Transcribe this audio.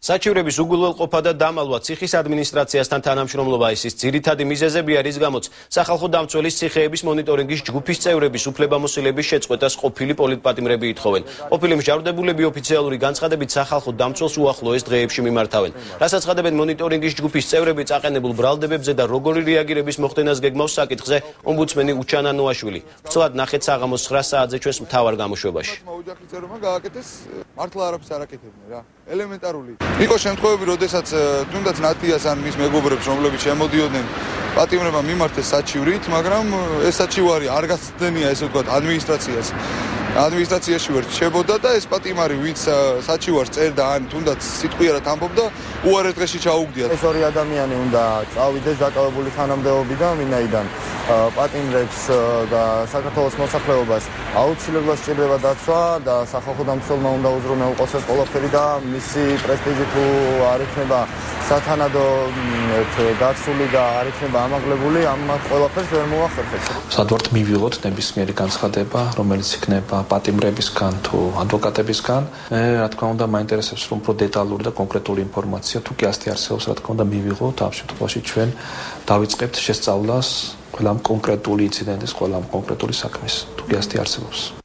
საჩივრების უგულველყოფა და დამალვა ციხის ადმინისტრაციასთან თანამშრომლობა ისის ძირითადი მიზეზებია, რის გამოც სახალხო დამცველის ციხეების მონიტორინგის ჯგუფის წევრების უფლებამოსილების შეწყვეტას ყოფილი პოლიტპატიმრები ითხოვენ. ყოფილი მსჯავრდებულები ოფიციალური განცხადებით სახალხო დამცველს უახლოეს დღეებში მიმართავენ. რასაც ცხადებენ მონიტორინგის ჯგუფის წევრები წაყენებულ ბრალდებებზე და როგორი რეაგირების მოხდენას გეგმავს საკითხზე ომბუდსმენი უჩან ანუაშვილი. ვრცლად ნახეთ საღამოს 9 საათზე ჩვენს მთავარ გამოშვებაში. იყო შემთხვევები, როდესაც თუნდაც ნათიას ან მის მეგობრებს, რომლებიც შემოდიოდნენ პატიმრებმა მიმართეს საჩივრით, მაგრამ ეს საჩივარი არ გასცდენია, ესე ვთქვათ, ადმინისტრაციაში ვერ რჩებოდა და ეს პატიმარი, ვინც საჩივარს წერდა ან თუნდაც სიტყვიერად ამბობდა, უარეს დღეში ჩაუგდია. ეს ორი ადამიანი უნდა წავიდეს დაკავებული თანამდებობიდან, ვინაიდან პატიმრებს და საქართველოს მოსახლეობას აუცილებლად სჭირდება დაცვა და სახალხო დამცველმა უნდა უზრუნველყოს ეს ყველაფერი და მისი პრესტიჟი თუ არ იქნება სათანადო დაცული და არ იქნება ამაღლებული, ამათ ყველაფერს ვერ მოახერხებს. სადვართ მივიღოთ ნებისმიერი განცხადება, რომელიც იქნება პატიმრებისგან თუ ადვოკატებისგან. რა თქმა უნდა, მაინტერესებს რომ უფრო დეტალური და კონკრეტული ინფორმაცია, თუ კი ასეთი არსებობს, რა თქმა უნდა, მივიღოთ. ამ შემთხვევაში ჩვენ დავიწყებთ შესწავლას ყველა კონკრეტული ინციდენტის, ყველა კონკრეტული საქმის, თუ კი ასეთი არსებობს.